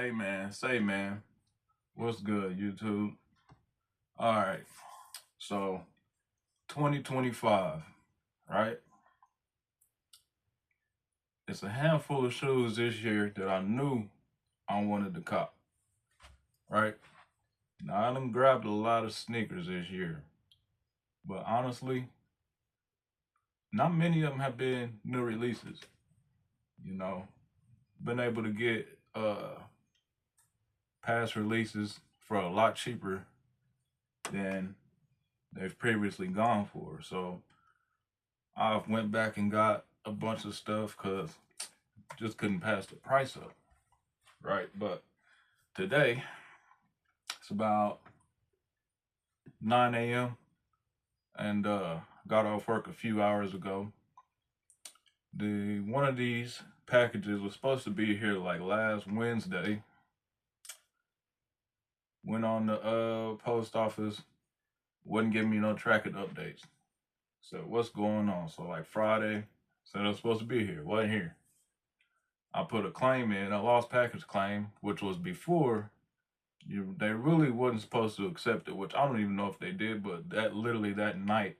Hey man, say man, what's good, YouTube? All right, so 2025, right? It's a handful of shoes this year that I knew I wanted to cop, right? Now I done grabbed a lot of sneakers this year, but honestly, not many of them have been new releases. You know, been able to get past releases for a lot cheaper than they've previously gone for. So I went back and got a bunch of stuff because just couldn't pass the price up, right? But today it's about 9 a.m. and got off work a few hours ago. The one of these packages was supposed to be here like last Wednesday. Went on the post office, wouldn't give me no tracking updates. So what's going on? So like Friday, said I was supposed to be here, wasn't here. I put a claim in, a lost package claim, which was before they really wasn't supposed to accept it, which I don't even know if they did, but that literally that night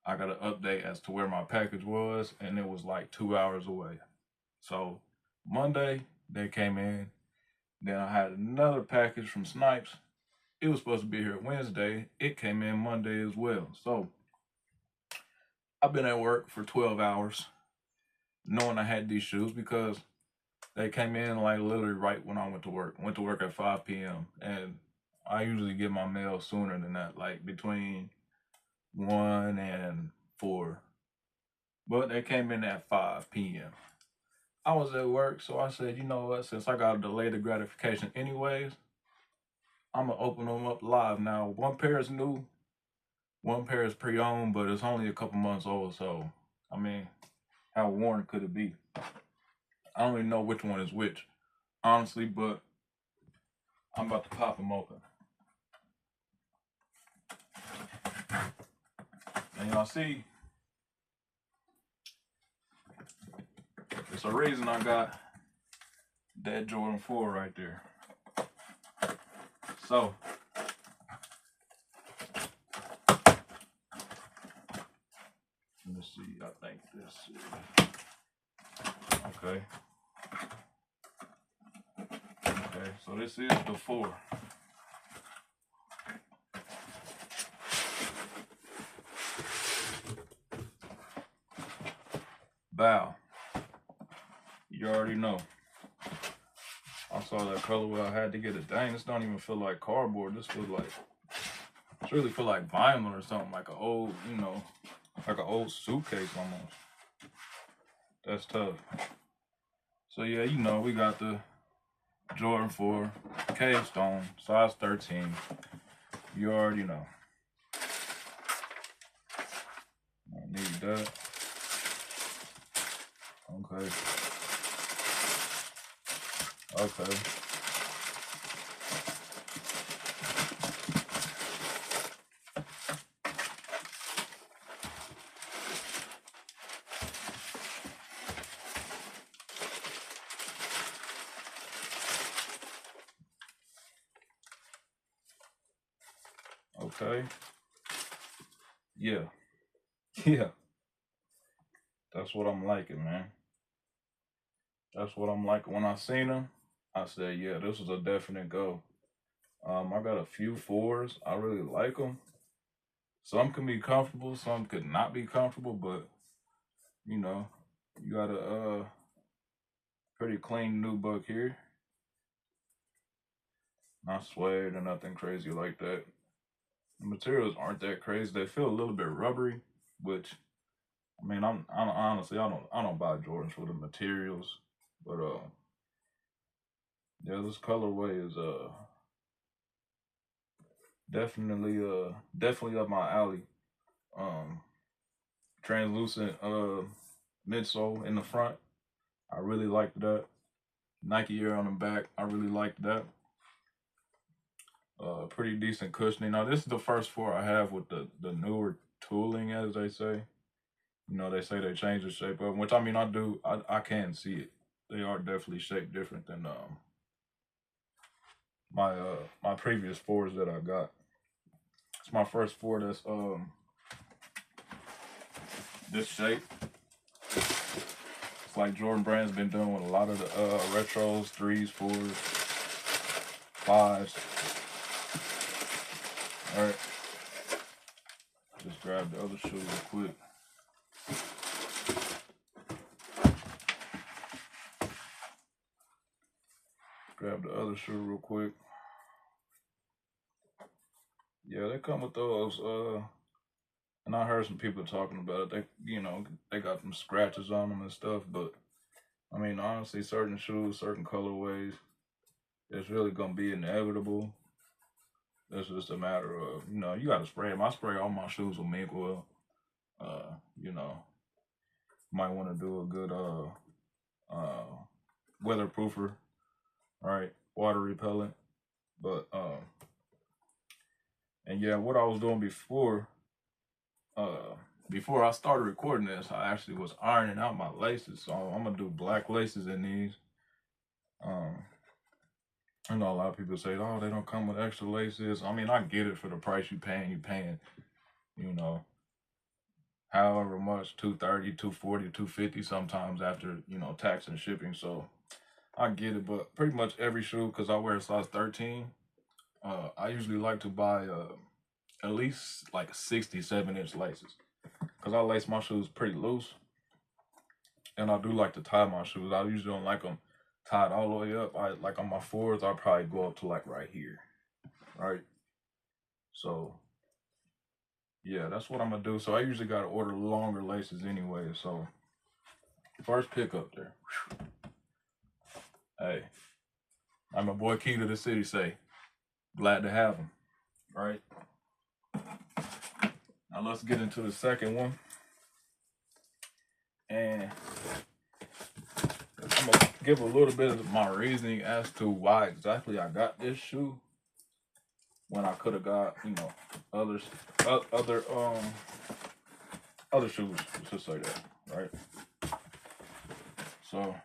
I got an update as to where my package was, and it was like 2 hours away. So Monday they came in. Then I had another package from Snipes. It was supposed to be here Wednesday. It came in Monday as well. So I've been at work for 12 hours knowing I had these shoes because they came in like literally right when I went to work. Went to work at 5 p.m. and I usually get my mail sooner than that, like between 1 and 4. But they came in at 5 p.m. I was at work, so I said, you know what, since I got a delayed gratification anyways, I'm gonna open them up live. Now, one pair is new, one pair is pre-owned, but it's only a couple months old, so I mean, how worn could it be? I don't even know which one is which, honestly, but I'm about to pop them open. And y'all see, it's a reason I got that Jordan 4 right there. So, let me see, I think this is, okay. Okay, so this is the 4. Bow. You already know. I saw that colorway. I had to get it. Dang, this don't even feel like cardboard. This feels like, it's really feel like vinyl or something, like an old, like an old suitcase almost. That's tough. So yeah, we got the Jordan 4 Cavestone, size 13. You already know. I need that. Okay. Okay. Okay. Yeah. Yeah. That's what I'm liking, man. That's what I'm liking. When I seen them, I said, yeah, this was a definite go. I got a few 4s. I really like them. Some can be comfortable, some could not be comfortable, but you got a pretty clean new buck here. Not suede or nothing crazy like that. The materials aren't that crazy. They feel a little bit rubbery, which I mean, I honestly I don't buy Jordans for the materials, but yeah, this colorway is definitely up my alley. Um, Translucent midsole in the front. I really liked that. Nike Air on the back. I really liked that. Pretty decent cushioning. Now this is the first 4 I have with the newer tooling, as they say. They say they change the shape of them, which I mean I do. I can see it. They are definitely shaped different than my previous fours that I got. It's my first four that's this shape. It's like Jordan Brand's been doing with a lot of the retros, 3s, 4s, 5s. All right. Just grab the other shoe real quick. Grab the other shoe real quick. Yeah, they come with those. And I heard some people talking about it. They got some scratches on them and stuff. But I mean, honestly, certain shoes, certain colorways, it's really gonna be inevitable. It's just a matter of, you gotta spray them. I spray all my shoes with mink oil. You know, might want to do a good weatherproofer, right? Water repellent. But and yeah, what I was doing before I started recording this, I actually was ironing out my laces. So I'm gonna do black laces in these. I know a lot of people say, oh, they don't come with extra laces. I mean, I get it for the price you're paying, however much, $230, $240, $250 sometimes after, tax and shipping. So I get it, but pretty much every shoe, because I wear a size 13, I usually like to buy at least like 67-inch laces, because I lace my shoes pretty loose, and I do like to tie my shoes. I usually don't like them tied all the way up. I like on my 4s, I'll probably go up to like right here, right? So yeah, that's what I'm gonna do. So I usually gotta order longer laces anyway. So first pick up there. Hey, like my boy Key to the City say, glad to have him, right? Now let's get into the second one. And I'm gonna give a little bit of my reasoning as to why exactly I got this shoe when I could have got, other shoes, let's just say that, right? So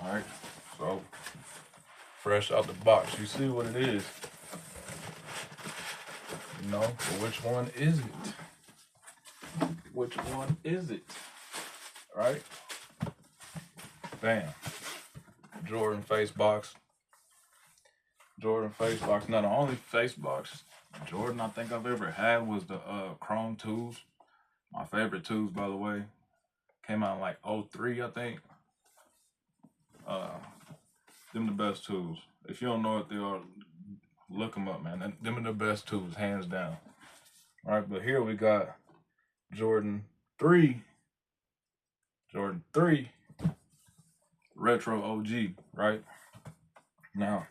all right, so fresh out the box, you see what it is, but which one is it? Which one is it? Right? Bam. Jordan face box. Now the only face box Jordan I think I've ever had was the Chrome 2s. My favorite 2s, by the way. Came out in like 03, I think. Them the best 2s. If you don't know what they are, look them up, man. Them are the best 2s, hands down. All right, but here we got Jordan 3 Retro OG, right? Now,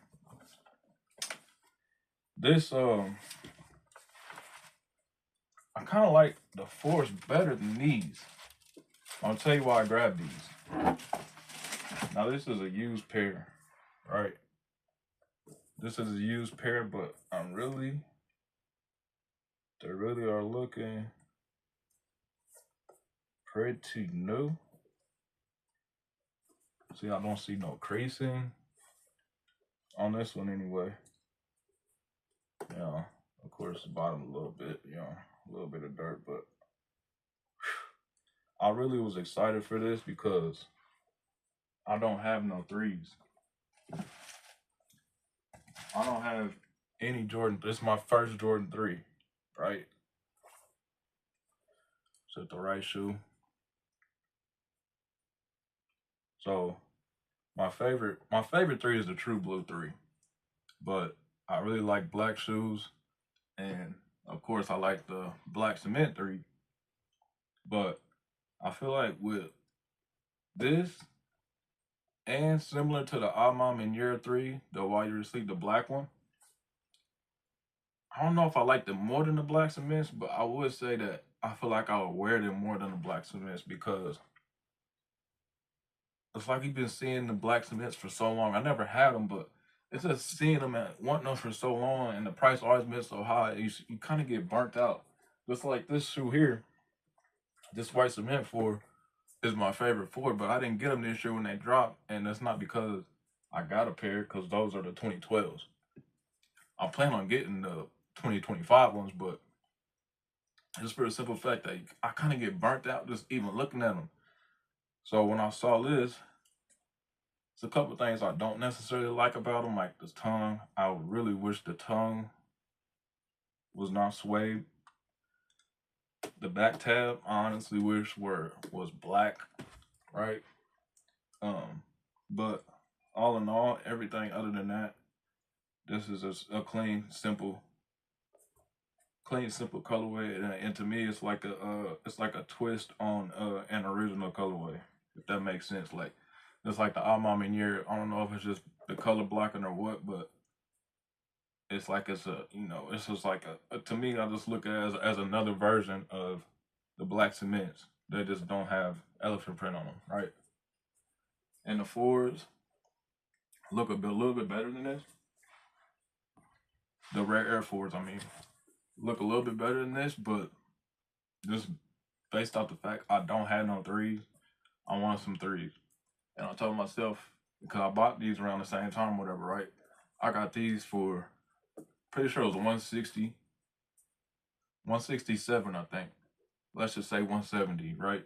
this I kind of like the 4s better than these. I'll tell you why I grabbed these. Now this is a used pair, right? This is a used pair, but they really are looking pretty new. See, I don't see no creasing on this one anyway. Of course, the bottom a little bit, a little bit of dirt, but I really was excited for this because I don't have no 3s. I don't have any Jordan. This is my first Jordan 3, right? So it's the right shoe. So my favorite 3 is the True Blue 3, but I really like black shoes, and of course I like the black cement 3. But I feel like with this, and similar to the Amam in year 3, the While You're Asleep, the black one, I don't know if I like them more than the black cements, but I would say that I feel like I would wear them more than the black cements, because it's like you've been seeing the black cements for so long. I never had them, but it's just seeing them and wanting them for so long, and the price always been so high, you kind of get burnt out. Just like this shoe here, This white cement 4 is my favorite 4, but I didn't get them this year when they dropped, and that's not because I got a pair, because those are the 2012s. I plan on getting the 2025 ones, but just for the simple fact that I kind of get burnt out just even looking at them. So when I saw this, it's a couple things I don't necessarily like about them, like the tongue. I really wish the tongue was not suede. The back tab, I honestly wish was black, right? But all in all, everything other than that, this is a clean, simple colorway, and to me, it's like a twist on an original colorway, if that makes sense. Like it's like the Alma Minier. I don't know if it's just the color blocking or what, but it's like it's just like to me, I just look at it as another version of the black cements. They just don't have elephant print on them, right? And the fours look a little bit better than this. The Rare Air Force, I mean, look a little bit better than this, but just based off the fact I don't have no threes, I wanted some threes. And I told myself, because I bought these around the same time, whatever, right? I got these for, pretty sure it was 160, 167, I think. Let's just say 170, right?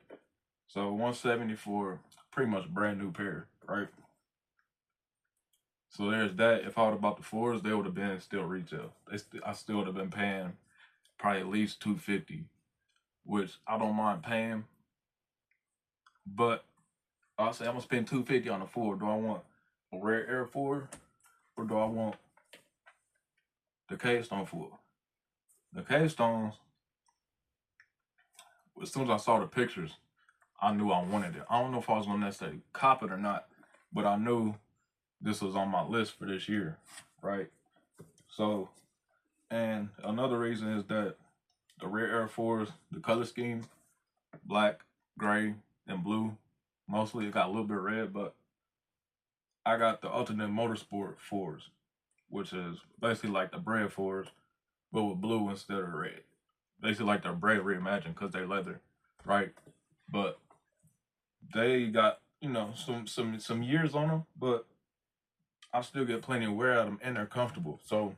So 170 for pretty much brand new pair, right? So there's that. If I would have bought the fours, they would have been still retail. I still would have been paying probably at least 250, which I don't mind paying. But I'll say I'm gonna spend 250 on a four. Do I want a Rare Air 4 or do I want the Cavestone 4? The Cavestones, as soon as I saw the pictures, I knew I wanted it. I don't know if I was gonna necessarily cop it or not, but I knew this was on my list for this year, right? So, and another reason is that the Rare Air 4s, the color scheme, black, gray, and blue. Mostly it got a little bit of red, but I got the Ultimate Motorsport 4s, which is basically like the Bread 4s, but with blue instead of red. Basically like the Bread reimagined because they're leather, right? But they got, some years on them, but I still get plenty of wear out of them and they're comfortable. So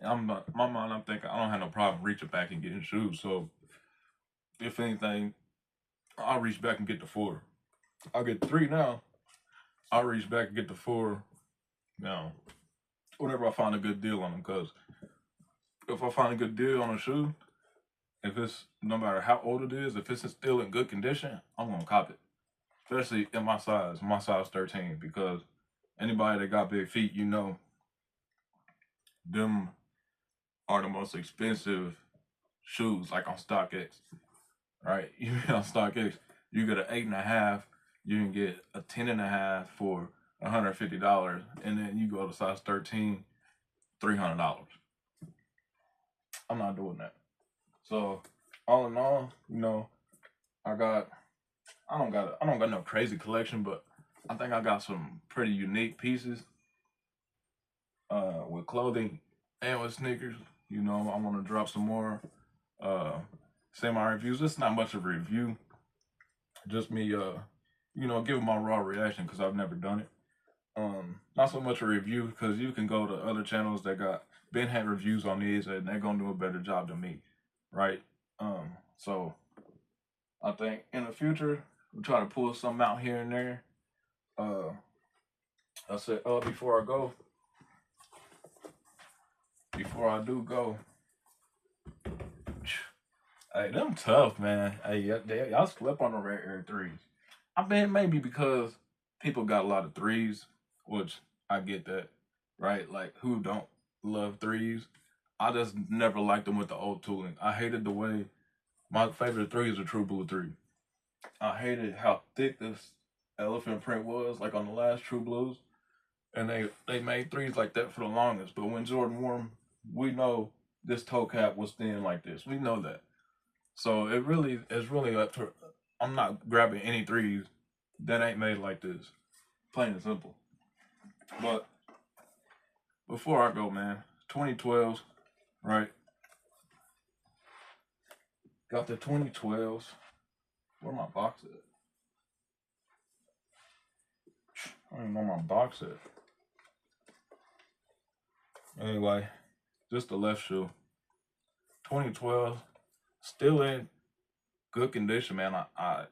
my mind, I'm thinking I don't have no problem reaching back and getting shoes. So if anything, I'll reach back and get the 4. I'll get 3 now. I'll reach back and get the 4 now. Whenever I find a good deal on them, because if I find a good deal on a shoe, if it's no matter how old it is, if it's still in good condition, I'm gonna cop it. Especially in my size 13, because anybody that got big feet, them are the most expensive shoes, like on StockX, right? You on StockX, you get an 8.5, you can get a 10.5 for $150, and then you go to size 13, $300. I'm not doing that. So all in all, I got I don't got no crazy collection, but I think I got some pretty unique pieces with clothing and with sneakers. I want to drop some more semi reviews. It's not much of a review, just me giving my raw reaction because I've never done it. Not so much a review because you can go to other channels that got been had reviews on these and they're gonna do a better job than me, right? So I think in the future we'll try to pull something out here and there. I said, before I do go, hey, them tough, man. Hey, y'all slept on the Rare Air 3s. I mean, maybe because people got a lot of threes, which I get that, right? Like, who don't love threes? I just never liked them with the old tooling. I hated the way my favorite three is a True Blue 3. I hated how thick this elephant print was, like on the last True Blues. And they made threes like that for the longest. But when Jordan wore them, we know this toe cap was thin like this. We know that. So it's really up to. I'm not grabbing any threes that ain't made like this. Plain and simple. But before I go, man, 2012, right? Got the 2012s. Where my box at? I don't even know my box at. Anyway, just the left shoe. 2012, still in good condition, man. I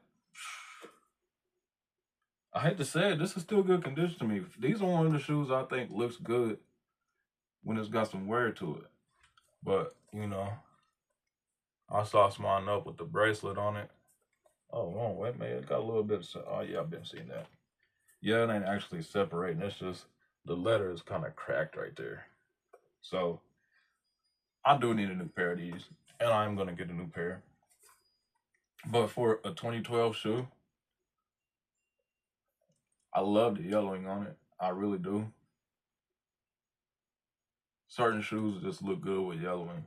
hate to say it, this is still good condition to me. These are one of the shoes I think looks good when it's got some wear to it. But, you know, I saw mine up with the bracelet on it. Oh, wrong way, man. It got a little bit of, oh yeah, I've been seeing that. Yeah, it ain't actually separating. It's just the letter is kind of cracked right there. So I do need a new pair of these, and I'm gonna get a new pair. But for a 2012 shoe, I love the yellowing on it. I really do. Certain shoes just look good with yellowing.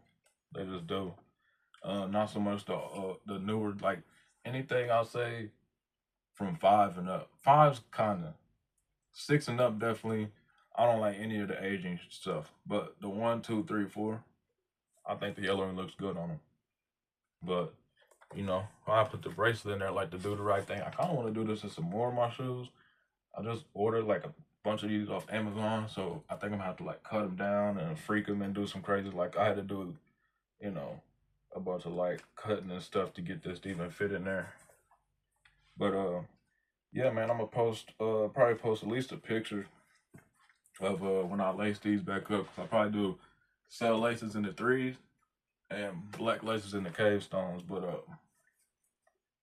They just do. Not so much the newer, like anything I'll say from 5 and up. Five's kind of, 6 and up definitely. I don't like any of the aging stuff, but the 1, 2, 3, 4, I think the yellowing looks good on them. But you know, I put the bracelet in there like to do the right thing. I kind of want to do this in some more of my shoes. I just ordered like a bunch of these off Amazon, so I think I'm gonna have to like cut them down and freak them and do some crazy. Like I had to do, you know, a bunch of like cutting and stuff to get this to even fit in there. But yeah, man, I'm gonna post probably post at least a picture of when I lace these back up. Cause I probably do sell laces in the 3s and black laces in the Cavestones. But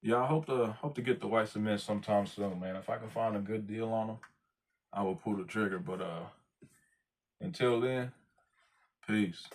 yeah, I hope to get the white cement sometime soon, man. If I can find a good deal on them, I will pull the trigger. But until then, peace.